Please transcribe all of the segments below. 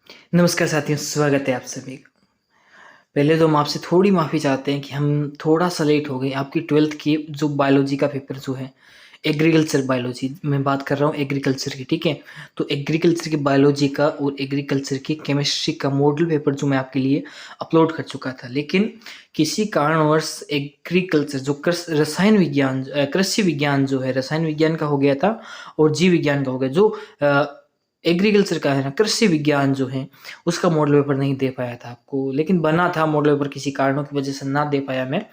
नमस्कार साथियों, स्वागत है आप सभी का। पहले तो हम आपसे थोड़ी माफ़ी चाहते हैं कि हम थोड़ा-सा लेट हो गए। आपकी 12th की जो बायोलॉजी का पेपर जो है, एग्रीकल्चर बायोलॉजी मैं बात कर रहा हूँ एग्रीकल्चर की, ठीक है? तो एग्रीकल्चर की बायोलॉजी का और एग्रीकल्चर की केमिस्ट्री का मॉडल पेपर जो मैं आपके लिए अपलोड कर चुका था। लेकिन किसी कारणवश एग्रीकल्चर जो कृषि विज्ञान जो है, रसायन विज्ञान का हो गया था और जीव विज्ञान का हो गया। जो एग्रीकल्चर का है ना, कृषि विज्ञान जो है उसका मॉडल पेपर नहीं दे पाया था आपको, लेकिन बना था मॉडल पेपर, किसी कारणों की वजह से ना दे पाया मैं।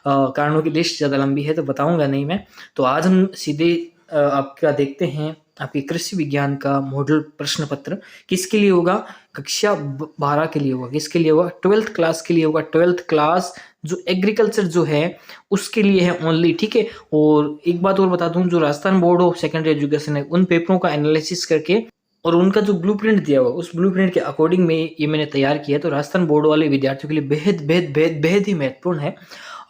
कारणों की लिस्ट ज़्यादा लंबी है तो बताऊंगा नहीं मैं। तो आज हम सीधे आपका देखते हैं आपके कृषि विज्ञान का मॉडल प्रश्न पत्र किसके लिए होगा। कक्षा 12 के लिए होगा। किसके लिए होगा? 12th क्लास के लिए होगा। 12th क्लास जो एग्रीकल्चर जो है उसके लिए है ओनली, ठीक है। और एक बात और बता दूं, जो Rajasthan board of secondary education है उन पेपरों का एनालिसिस करके और उनका जो ब्लूप्रिंट दिया हुआ उस ब्लूप्रिंट के अकॉर्डिंग में ये मैंने तैयार किया है। तो राजस्थान बोर्ड वाले विद्यार्थियों के लिए बेहद बेहद बेहद बेहद ही महत्वपूर्ण है।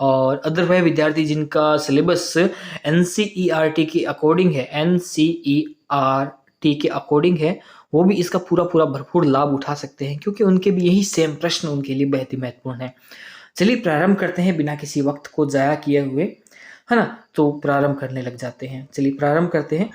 और अदर वह विद्यार्थी जिनका सिलेबस एनसीईआरटी के अकॉर्डिंग है, एनसीईआरटी के अकॉर्डिंग है, वो भी इसका पूरा पूरा भरपूर लाभ उठा सकते हैं, क्योंकि उनके भी यही सेम प्रश्न उनके लिए बेहद ही महत्वपूर्ण है। चलिए प्रारंभ करते हैं बिना किसी वक्त को जाया किए हुए, है ना। तो प्रारंभ करने लग जाते हैं। चलिए प्रारंभ करते हैं।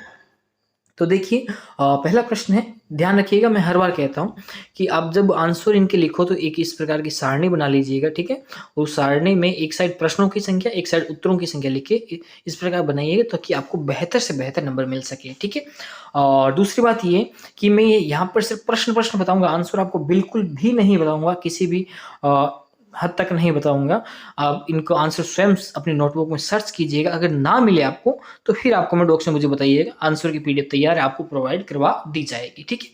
तो देखिए पहला प्रश्न है, ध्यान रखिएगा, मैं हर बार कहता हूँ कि आप जब आंसर इनके लिखो तो एक इस प्रकार की सारणी बना लीजिएगा, ठीक है। उस सारणी में एक साइड प्रश्नों की संख्या, एक साइड उत्तरों की संख्या लिख के इस प्रकार बनाइएगा ताकि आपको बेहतर से बेहतर नंबर मिल सके, ठीक है। और दूसरी बात ये कि मैं यहाँ पर सिर्फ प्रश्न प्रश्न बताऊंगा, आंसर आपको बिल्कुल भी नहीं बताऊंगा, किसी भी हद तक नहीं बताऊंगा। आप इनको आंसर स्वयं अपनी नोटबुक में सर्च कीजिएगा। अगर ना मिले आपको तो फिर आप कमेंट बॉक्स में मुझे बताइएगा। आंसर की पीडीएफ तैयार है, आपको प्रोवाइड करवा दी जाएगी, ठीक है।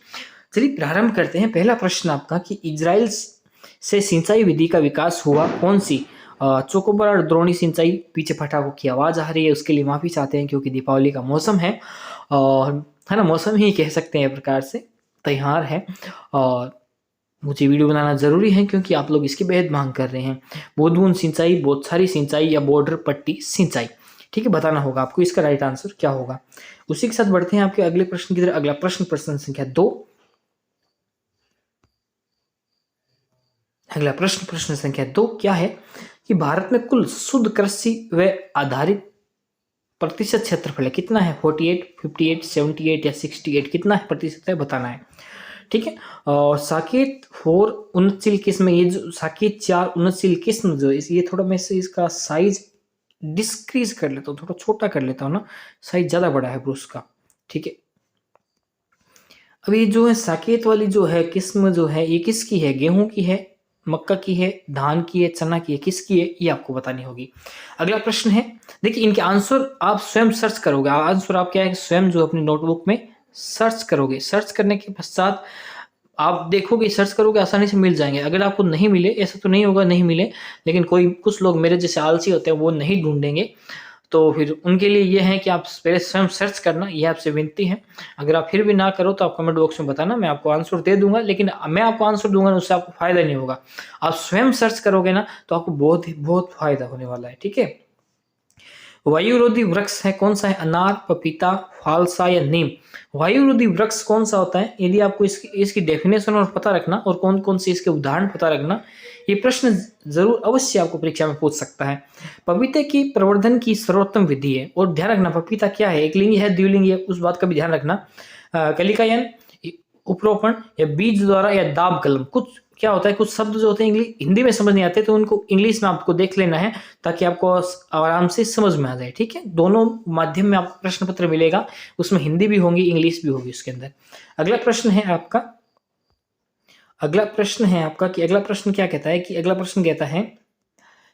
चलिए प्रारंभ करते हैं। पहला प्रश्न आपका कि इजराइल से सिंचाई विधि का विकास हुआ कौन सी? चोकोबार और द्रोणी सिंचाई। पीछे पटाखों की आवाज आ रही है, उसके लिए माफी चाहते हैं क्योंकि दीपावली का मौसम है, और है ना, मौसम ही कह सकते हैं एक प्रकार से, त्योहार है। और मुझे वीडियो बनाना जरूरी है क्योंकि आप लोग इसकी बेहद मांग कर रहे हैं। बूंद बूंद सिंचाई, बौछारी सिंचाई या बॉर्डर पट्टी सिंचाई, ठीक है। बताना होगा आपको इसका राइट आंसर क्या होगा। उसी के साथ बढ़ते हैं आपके अगले प्रश्न की तरफ। अगला प्रश्न, प्रश्न संख्या 2। अगला प्रश्न, प्रश्न संख्या 2 क्या है कि भारत में कुल शुद्ध कृषि व आधारित प्रतिशत क्षेत्रफल है कितना है? 48, 58, 78 या 68, कितना है प्रतिशत है, बताना है, ठीक है। और साकेत 4 उन्नतशील किस्म, ये जो साकेत 4 उन्नतशील किस्म जो ये थोड़ा मैं से इसका साइज डिस्क्रीज कर लेता हूँ, थोड़ा छोटा कर लेता हूँ ना, साइज ज्यादा बड़ा है ब्रूस का, ठीक है। अब ये जो है साकेत वाली जो है किस्म जो है, ये किसकी है? गेहूं की है, मक्का की है, धान की है, चना की है, किसकी है, ये आपको बतानी होगी। अगला प्रश्न है, देखिए इनके आंसर आप स्वयं सर्च करोगे। आंसर आप क्या है, स्वयं जो अपनी नोटबुक में सर्च करोगे। सर्च करने के पश्चात आप देखोगे, सर्च करोगे, आसानी से मिल जाएंगे। अगर आपको नहीं मिले, ऐसा तो नहीं होगा नहीं मिले, लेकिन कोई कुछ लोग मेरे जैसे आलसी होते हैं, वो नहीं ढूंढेंगे। तो फिर उनके लिए ये है कि आप पहले स्वयं सर्च करना, ये आपसे विनती है। अगर आप फिर भी ना करो तो आप कमेंट बॉक्स में बताना, मैं आपको आंसर दे दूंगा, लेकिन मैं आपको आंसर दूंगा उससे आपको फायदा नहीं होगा। आप स्वयं सर्च करोगे ना तो आपको बहुत ही बहुत फायदा होने वाला है, ठीक है। वायुरोधी वृक्ष है कौन सा है? अनार, पपीता, फालसा या नीम। वायुरोधी वृक्ष कौन सा होता है? यदि आपको इसकी डेफिनेशन और पता रखना और कौन कौन से इसके उदाहरण पता रखना, ये प्रश्न जरूर अवश्य आपको परीक्षा में पूछ सकता है। पपीते की प्रवर्धन की सर्वोत्तम विधि है, और ध्यान रखना पपीता क्या है, एक लिंगी है द्विलिंगी है, उस बात का भी ध्यान रखना। कलिकायन, उपरोपण या बीज द्वारा या दाब कलम। कुछ क्या होता है, कुछ शब्द जो होते हैं इंग्लिश हिंदी में समझ नहीं आते, तो उनको इंग्लिश में आपको देख लेना है ताकि आपको आराम से समझ में आ जाए, ठीक है। दोनों माध्यम में आपको प्रश्न पत्र मिलेगा, उसमें हिंदी भी होंगी, इंग्लिश भी होगी उसके अंदर। अगला प्रश्न है आपका, अगला प्रश्न है आपका कि अगला प्रश्न क्या कहता है कि अगला प्रश्न कहता है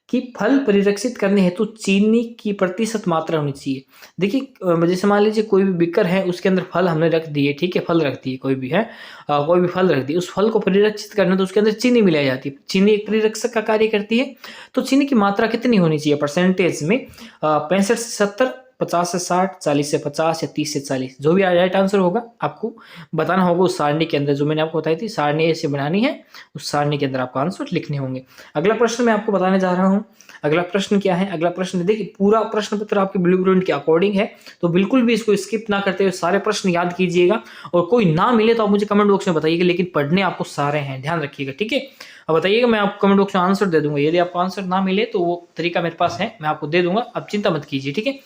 कि फल परिरक्षित करने हेतु चीनी की प्रतिशत मात्रा होनी चाहिए। देखिए जैसे मान लीजिए कोई भी बीकर है, उसके अंदर फल हमने रख दिए, ठीक है, फल रख दिए, कोई भी है, कोई भी फल रख दिए, उस फल को परिरक्षित करना तो उसके अंदर चीनी मिलाई जाती है। चीनी एक परिरक्षक का कार्य करती है। तो चीनी की मात्रा कितनी होनी चाहिए परसेंटेज में? 65 से 70, 50 से 60, 40 से 50 या 30 से 40, जो भी राइट आंसर होगा आपको बताना होगा उस सारणी के अंदर, जो मैंने आपको बताई थी सारणी ऐसे बनानी है, उस सारणी के अंदर आपको आंसर लिखने होंगे। अगला प्रश्न मैं आपको बताने जा रहा हूँ। अगला प्रश्न क्या है? अगला प्रश्न देखिए, पूरा प्रश्न पत्र आपके ब्लूप्रिंट के अकॉर्डिंग है, तो बिल्कुल भी इसको स्किप ना करते हुए सारे प्रश्न याद कीजिएगा, और कोई ना मिले तो आप मुझे कमेंट बॉक्स में बताइएगा, लेकिन पढ़ने आपको सारे हैं, ध्यान रखिएगा, ठीक है। अब बताइएगा, मैं आपको कमेंट बॉक्स में आंसर दे दूंगा, यदि आपको आंसर ना मिले तो वो तरीका मेरे पास है, मैं आपको दे दूंगा, आप चिंता मत कीजिए, ठीक है।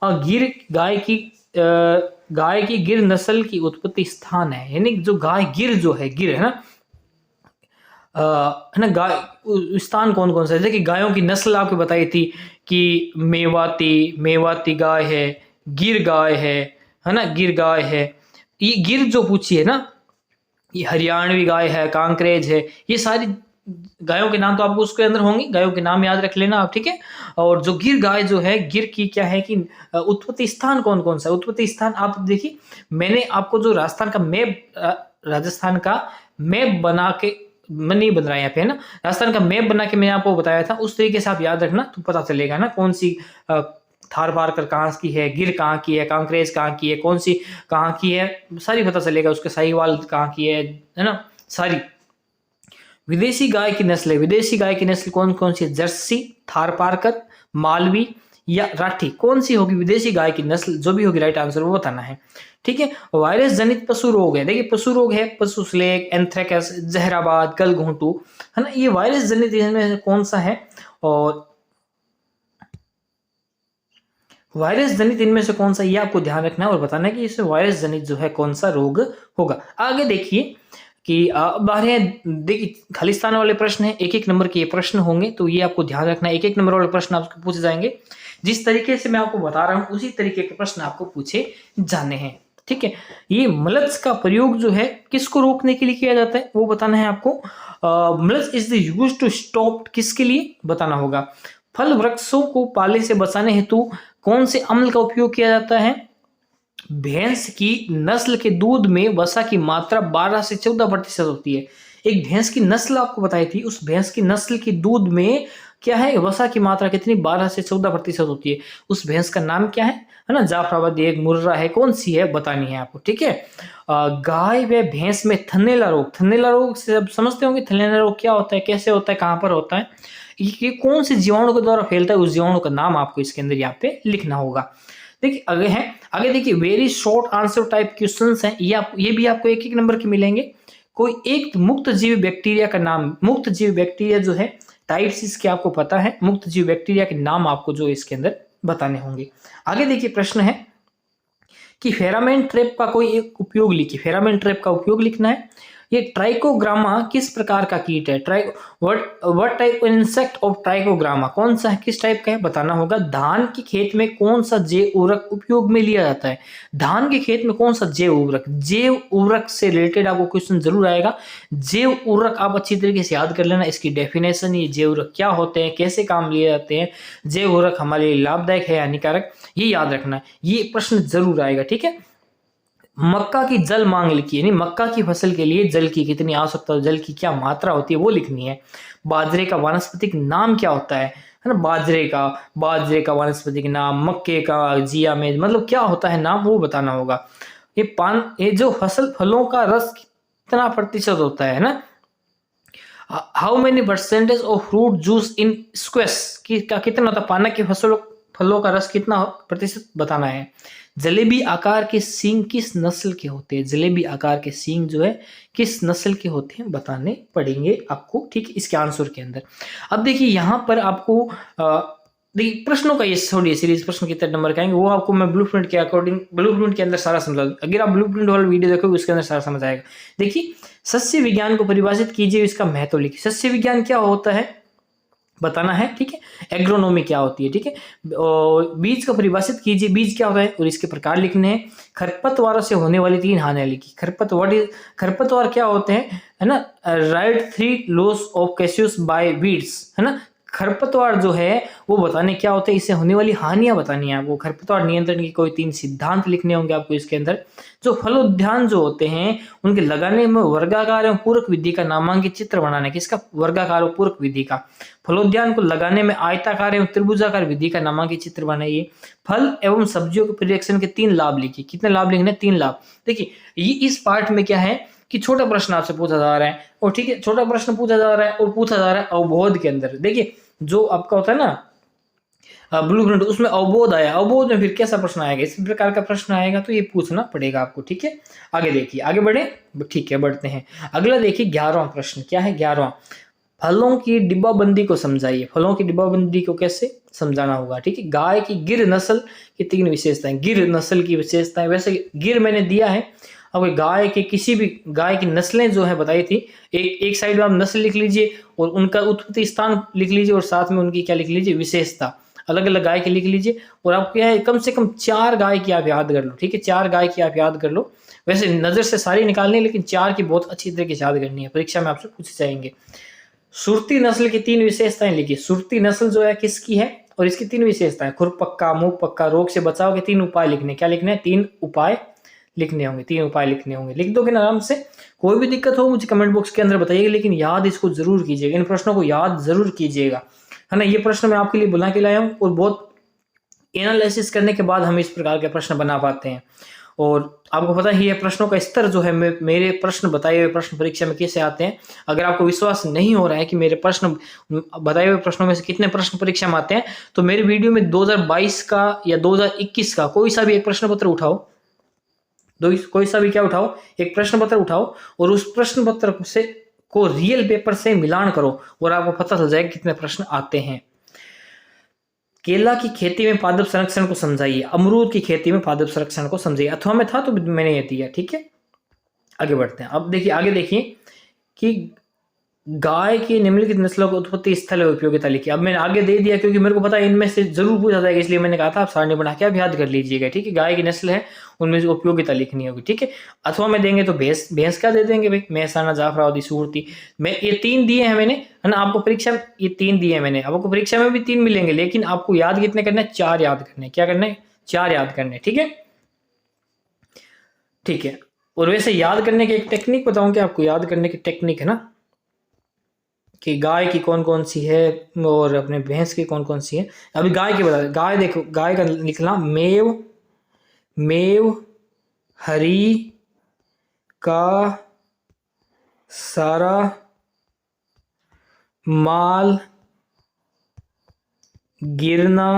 गिर गाय की गिर नस्ल की उत्पत्ति स्थान है, यानी जो गाय गिर जो है, गिर है ना, गाय स्थान कौन कौन सा है? देखिए, गायों की नस्ल आपको बताई थी कि मेवाती गाय है, गिर गाय है ना, गिर गाय है। ये गिर जो पूछी है ना, ये हरियाणवी गाय है, कांकरेज है, ये सारी गायों के नाम तो आपको उसके अंदर होंगे, गायों के नाम याद रख लेना आप, ठीक है। और जो गिर गाय जो है, गिर की क्या है कि उत्पत्ति स्थान कौन कौन सा? उत्पत्ति स्थान आप देखिए, मैंने आपको जो राजस्थान का मैप बना के नहीं बन रहा है यहाँ पे, है ना, राजस्थान का मैप बना के मैंने आपको बताया था, उस तरीके से आप याद रखना तो पता चलेगा ना, कौन सी थार पारकर कहाँ की है, गिर कहाँ की है, कांकरेज कहाँ की है, कौन सी कहाँ की है, सारी पता चलेगा, उसके साहीवाल कहाँ की है ना, सारी। विदेशी गाय की नस्ल है, विदेशी गाय की नस्ल कौन कौन सी है? जर्सी, थार पारकर, मालवी या राठी, कौन सी होगी विदेशी गाय की नस्ल? जो भी होगी राइट आंसर वो बताना है, ठीक है। वायरस जनित पशु रोग है, देखिए पशु रोग है, पशु स्लेग, एंथ्रेक्स, जहराबाद, गलघोंटू, है ना, ये वायरस जनित इनमें कौन सा है? और वायरस जनित इनमें से कौन सा, ये आपको ध्यान रखना है और बताना है कि इसमें वायरस जनित जो है कौन सा रोग होगा। आगे देखिए कि बाहर देखिए खालिस्तान वाले प्रश्न है, एक एक नंबर के ये प्रश्न होंगे, तो ये आपको ध्यान रखना है, एक एक नंबर वाले प्रश्न आपको पूछे जाएंगे, जिस तरीके से मैं आपको बता रहा हूं उसी तरीके के प्रश्न आपको पूछे जाने हैं, ठीक है। ये मलच का प्रयोग जो है किसको रोकने के लिए किया जाता है वो बताना है आपको। Mulch is the use to stop, किसके लिए बताना होगा। फल वृक्षों को पाले से बचाने हेतु कौन से अम्ल का उपयोग किया जाता है? भैंस की नस्ल के दूध में वसा की मात्रा 12 से 14% होती है। एक भैंस की नस्ल आपको बताई थी, उस भैंस की नस्ल के दूध में क्या है, वसा की मात्रा कितनी? 12 से 14% होती है। उस भैंस का नाम क्या है ना, जाफराबादी है, मुर्रा है, कौन सी है बतानी है आपको, ठीक है। गाय व भैंस में थनैला रोग से अब समझते होंगे, थनैला रोग क्या होता है, कैसे होता है, कहां पर होता है, ये कौन से जीवाणु के द्वारा फैलता है, उस जीवाणु का नाम आपको इसके अंदर यहाँ पे लिखना होगा। देखिए आगे देखिए, very short answer type questions हैं, ये भी आपको एक एक नंबर के मिलेंगे। कोई एक मुक्त जीव बैक्टीरिया का नाम, मुक्त जीव बैक्टीरिया जो है टाइप्स इसके आपको पता है, मुक्त जीव बैक्टीरिया के नाम आपको जो इसके अंदर बताने होंगे। आगे देखिए प्रश्न है कि फेरामेन ट्रैप का कोई एक उपयोग लिखिए, फेरामेन ट्रैप का उपयोग लिखना है। ये ट्राइकोग्रामा किस प्रकार का कीट है? What type insect of Trichogramma, कौन सा है, किस टाइप का है बताना होगा। धान के खेत में कौन सा जैव उर्वरक उपयोग में लिया जाता है? धान के खेत में कौन सा जैव उर्वरक से रिलेटेड आपको क्वेश्चन जरूर आएगा। जैव उर्वरक आप अच्छी तरीके से याद कर लेना, इसकी डेफिनेशन, ये जैव उर्वरक क्या होते हैं, कैसे काम लिए जाते हैं, जैव उर्वरक हमारे लिए लाभदायक है या हानिकारक, ये याद रखना है, ये प्रश्न जरूर आएगा, ठीक है। मक्का की जल मांग लिखी, यानी मक्का की फसल के लिए जल की कितनी आवश्यकता, जल की क्या मात्रा होती है वो लिखनी है। बाजरे का वानस्पतिक नाम क्या होता है ना, बाजरे का वानस्पतिक नाम, मक्के का जिया में मतलब क्या होता है नाम, वो बताना होगा। ये जो फलों का रस कितना प्रतिशत होता है ना, how many percentage of fruit juice in squash का कितना होता है, पाना के फलों का रस कितना प्रतिशत बताना है। जलेबी आकार के सींग किस नस्ल के होते हैं? जलेबी आकार के सींग जो है किस नस्ल के होते हैं बताने पड़ेंगे आपको, ठीक है, इसके आंसर के अंदर। अब देखिए यहाँ पर आपको देखिए प्रश्नों का ये थोड़ी सीरीज प्रश्न कितने नंबर के आएंगे वो आपको मैं ब्लूप्रिंट के अकॉर्डिंग, ब्लूप्रिंट के अंदर सारा समझा, अगर आप ब्लूप्रिंट वाला वीडियो देखोगे उसके अंदर सारा समझ आएगा। देखिए सस्य विज्ञान को परिभाषित कीजिए, इसका महत्व लिखिए। सस्य विज्ञान क्या होता है बताना है, ठीक है। एग्रोनॉमी क्या होती है, ठीक है। और बीज का परिभाषित कीजिए, बीज क्या होता है और इसके प्रकार लिखने हैं। खरपतवारों से होने वाली 3 हानियां लिखी। खरपतवार क्या होते हैं, है ना, right 3 loss of causes by weeds, है ना, खरपतवार जो है वो बताने क्या होता है, इससे होने वाली हानियां बतानी है आपको। खरपतवार नियंत्रण के कोई 3 सिद्धांत लिखने होंगे आपको इसके अंदर। जो फलोद्यान जो होते हैं उनके लगाने में वर्गाकार एवं पूरक विधि का नामांकित चित्र बनाना है। किसका? वर्गाकार और पूरक विधि का। फलोद्यान को लगाने में आयताकार एवं त्रिभुजाकार विधि का नामांकित चित्र बनाइए। फल एवं सब्जियों के परिरक्षण के 3 लाभ लिखिए। कितने लाभ लिखने? 3 लाभ। देखिए ये इस पार्ट में क्या है कि छोटा प्रश्न आपसे पूछा जा रहा है, और ठीक है छोटा प्रश्न पूछा जा रहा है और पूछा जा रहा है अवबोध के अंदर। देखिए जो आपका होता है ना ब्लूप्रिंट, उसमें अवबोध आया, अवबोध में फिर कैसा प्रश्न आएगा? इस प्रकार का प्रश्न आएगा, तो ये पूछना पड़ेगा आपको। ठीक है आगे देखिए, आगे बढ़े। ठीक है बढ़ते हैं। अगला देखिए 11वां प्रश्न क्या है? 11वां, फलों की डिब्बाबंदी को समझाइए। फलों की डिब्बाबंदी को कैसे समझाना होगा? ठीक है, गाय की गिर नस्ल की 3 विशेषताएं। गिर नस्ल की विशेषताएं, वैसे गिर मैंने दिया है, अब गाय के किसी भी गाय की नस्लें जो है बताई थी, एक साइड में आप नस्ल लिख लीजिए और उनका उत्पत्ति स्थान लिख लीजिए और साथ में उनकी क्या लिख लीजिए? विशेषता। अलग अलग गाय की लिख लीजिए और आप क्या है कम से कम 4 गाय की आप याद कर लो। ठीक है 4 गाय की आप याद कर लो। वैसे नजर से सारी निकालनी है लेकिन 4 की बहुत अच्छी तरीके से याद करनी है, परीक्षा में आपसे पूछे जाएंगे। सुरती नस्ल की 3 विशेषताएं लिखिए। सुरती नस्ल जो है किसकी है और इसकी 3 विशेषताएं? खुरपक्का, मुंह पक्का, रोग से बचाव के 3 उपाय लिखने। क्या लिखने हैं? 3 उपाय लिखने होंगे। 3 उपाय लिखने होंगे। लिख दोगे ना आराम से। कोई भी दिक्कत हो मुझे कमेंट बॉक्स के अंदर बताइएगा, लेकिन याद इसको जरूर कीजिएगा, इन प्रश्नों को याद जरूर कीजिएगा, है ना। ये प्रश्न मैं आपके लिए बना के लाया हूँ और बहुत एनालिसिस करने के बाद हम इस प्रकार के प्रश्न बना पाते हैं। और आपको पता ही है प्रश्नों का स्तर जो है, मेरे प्रश्न बताए हुए प्रश्न परीक्षा में कैसे आते हैं। अगर आपको विश्वास नहीं हो रहा है कि मेरे प्रश्न बताए हुए प्रश्नों में से कितने प्रश्न परीक्षा में आते हैं, तो मेरे वीडियो में 2022 का या 2021 का कोई सा भी एक प्रश्न पत्र उठाओ, कोई सा भी क्या उठाओ, एक प्रश्न पत्र उठाओ और उस प्रश्न पत्र से को रियल पेपर से मिलान करो और आपको पता चल जाएगा कितने प्रश्न आते हैं। केला की खेती में पादप संरक्षण को समझाइए। अमरूद की खेती में पादप संरक्षण को समझाइए। अथवा में था तो मैंने ये दिया। ठीक है आगे बढ़ते हैं। अब देखिए आगे देखिए कि गाय की निम्नलिखित नस्लों का उत्पत्ति स्थल और उपयोगिता लिखिए। अब मैंने आगे दे दिया क्योंकि मेरे को पता है इनमें से जरूर पूछा जाएगा, इसलिए मैंने कहा था आप सारणी बना के आप याद कर लीजिएगा। ठीक है गाय की नस्ल है उनमें से उपयोगिता लिखनी होगी। ठीक है अथवा में देंगे तो भैंस क्या दे देंगे भाई? मेहसाना, जाफराबादी, सूरती। मैं ये 3 दिए हैं मैंने, है ना। आपको परीक्षा में ये 3 दिए हैं मैंने, आपको परीक्षा में भी 3 मिलेंगे, लेकिन आपको याद कितने करने हैं? 4 याद करने। क्या करने हैं? 4 याद करने। ठीक है ठीक है। और वैसे याद करने की एक टेक्निक बताऊं कि आपको याद करने की टेक्निक है ना, कि गाय की कौन कौन सी है और अपने भैंस की कौन कौन सी है। अभी गाय की बता, गाय देखो, गाय का लिखना मेव, मेव हरी का सारा माल गिरना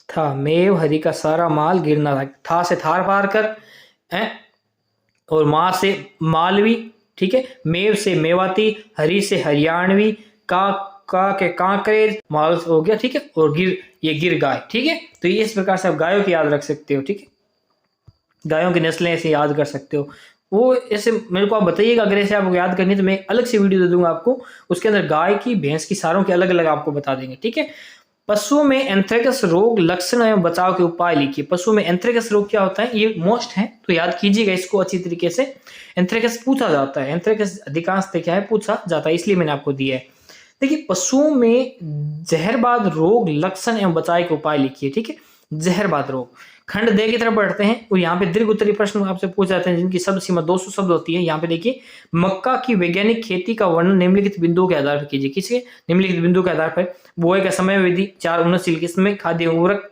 था। मेव हरी का सारा माल गिरना था से थार पार कर है, और माँ से मालवी। ठीक है मेव से मेवाती, हरी से हरियाणवी, का के कांकरेज, माल हो गया। ठीक है और गिर, ये गिर गाय। ठीक है तो ये इस प्रकार से आप गायों की याद रख सकते हो। ठीक है गायों की नस्लें ऐसे याद कर सकते हो। वो ऐसे मेरे को आप बताइएगा, अगर ऐसे आपको याद करनी है तो मैं अलग से वीडियो दे दूंगा आपको, उसके अंदर गाय की, भैंस की, सारों के अलग अलग आपको बता देंगे। ठीक है पशुओं में एंथ्रेक्स रोग लक्षण एवं बचाव के उपाय लिखिए। पशुओं में एंथ्रेक्स रोग क्या होता है? ये मोस्ट है तो याद कीजिएगा इसको अच्छी तरीके से। एंथ्रेक्स पूछा जाता है, एंथ्रेक्स अधिकांश क्या है? पूछा जाता है, इसलिए मैंने आपको दिया है। देखिए पशुओं में जहरबाद रोग लक्षण एवं बचाव के उपाय लिखिए। ठीक है जहरबाद रोग। खंड दे की तरफ बढ़ते हैं और यहाँ पे दीर्घ उत्तरीय प्रश्न आपसे पूछ जाते हैं जिनकी शब्द सीमा 200 शब्द होती है। यहाँ पे देखिए मक्का की वैज्ञानिक खेती का वर्णन निम्नलिखित बिंदुओं के आधार पर कीजिए। किसके? निम्नलिखित बिंदु के आधार पर। बुआई का समय विधि, 4 उन्नतशील किस्में, खाद्य उर्वरक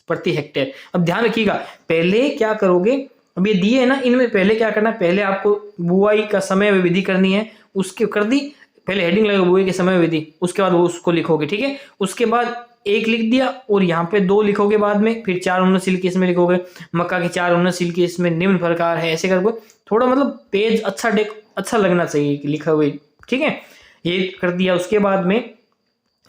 प्रति हेक्टेयर। अब ध्यान रखिएगा पहले क्या करोगे, अब ये दिए है ना, इनमें पहले क्या करना है? पहले आपको बुआई का समय विधि करनी है, उसके कर दी, पहले हेडिंग लगा बुआई के समय विधि, उसके बाद वो उसको लिखोगे। ठीक है उसके बाद 1 लिख दिया और यहाँ पे 2 लिखोगे बाद में, फिर 4 उन्नतशील किस्में लिखोगे। मक्का की 4 उन्नतशील किस्में निम्न प्रकार है, ऐसे करोगे। थोड़ा मतलब पेज अच्छा लगना चाहिए लिखा हुए। ठीक है ये कर दिया। उसके बाद में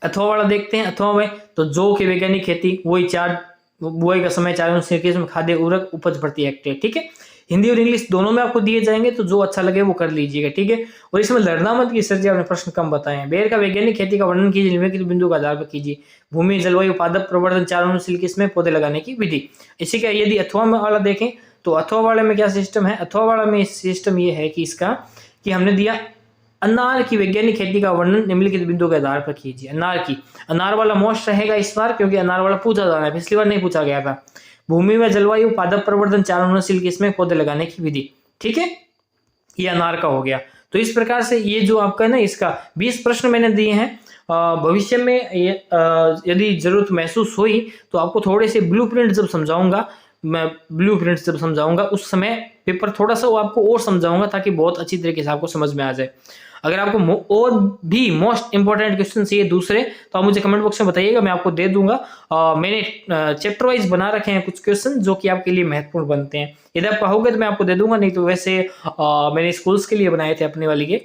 अथवा वाला देखते हैं। अथवा में तो जौ की वैज्ञानिक खेती, वही 4 बुआई का समय, 4 उन्नतशील किस्में, खाद्य उर्वरक उपज प्रति हेक्टेयर। ठीक है हिंदी और इंग्लिश दोनों में आपको दिए जाएंगे, तो जो अच्छा लगे वो कर लीजिएगा। ठीक है और इसमें लड़ना मत की सर जी आपने प्रश्न कम बताए हैं। बेर का वैज्ञानिक खेती का वर्णन कीजिए, निम्नलिखित बिंदु का आधार पर कीजिए। भूमि, जलवायु, पादप प्रवर्धन, 4 उन्नतशील किस्में, पौधे लगाने की विधि। इसी का यदि अथवा वाला देखें तो अथवा वाले में क्या सिस्टम है? अथवा वाला में सिस्टम ये है कि इसका कि हमने दिया अनार की वैज्ञानिक खेती का वर्णन निम्नलिखित बिंदुओं के आधार पर कीजिए। अनार वाला मोस्ट रहेगा इस बार, क्योंकि अनार वाला पूछा जाना है, पिछली बार नहीं पूछा गया था। भूमि में जलवायु, पादप प्रवर्धन, चारणनशील किस्में, पौधे लगाने की विधि। ठीक है, ये अनार का हो गया। तो इस प्रकार से ये जो आपका ना इसका 20 प्रश्न मैंने दिए हैं। भविष्य में यदि जरूरत महसूस हुई तो आपको थोड़े से ब्लूप्रिंट जब समझाऊंगा, मैं ब्लूप्रिंट जब समझाऊंगा उस समय पेपर थोड़ा सा वो आपको और समझाऊंगा, ताकि बहुत अच्छी तरीके से आपको समझ में आ जाए। अगर आपको और भी मोस्ट इंपॉर्टेंट क्वेश्चन चाहिए दूसरे, तो आप मुझे कमेंट बॉक्स में बताइएगा, मैं आपको दे दूंगा। मैंने चैप्टर वाइज बना रखे हैं कुछ क्वेश्चन जो कि आपके लिए महत्वपूर्ण बनते हैं। यदि आप कहोगे तो मैं आपको दे दूंगा, नहीं तो वैसे मैंने स्कूल्स के लिए बनाए थे अपने वाली के,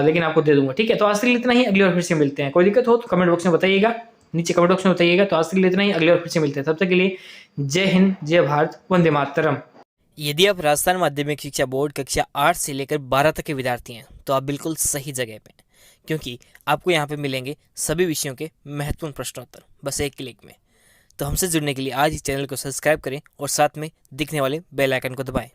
लेकिन आपको दे दूंगा। ठीक है, तो आज के लिए इतना ही, अगली बार फिर से मिलते हैं। कोई दिक्कत हो तो कमेंट बॉक्स में बताइएगा, नीचे कमेंट बॉक्स में बताइएगा। तो आज के लिए इतना ही, अगली बार फिर से मिलते हैं। तब तक के लिए जय हिंद, जय भारत, वंदे मातरम। यदि आप राजस्थान माध्यमिक शिक्षा बोर्ड कक्षा 8 से लेकर 12 तक के विद्यार्थी हैं तो आप बिल्कुल सही जगह पे हैं, क्योंकि आपको यहाँ पे मिलेंगे सभी विषयों के महत्वपूर्ण प्रश्नोत्तर बस एक क्लिक में। तो हमसे जुड़ने के लिए आज इस चैनल को सब्सक्राइब करें और साथ में दिखने वाले बेल आइकन को दबाएं।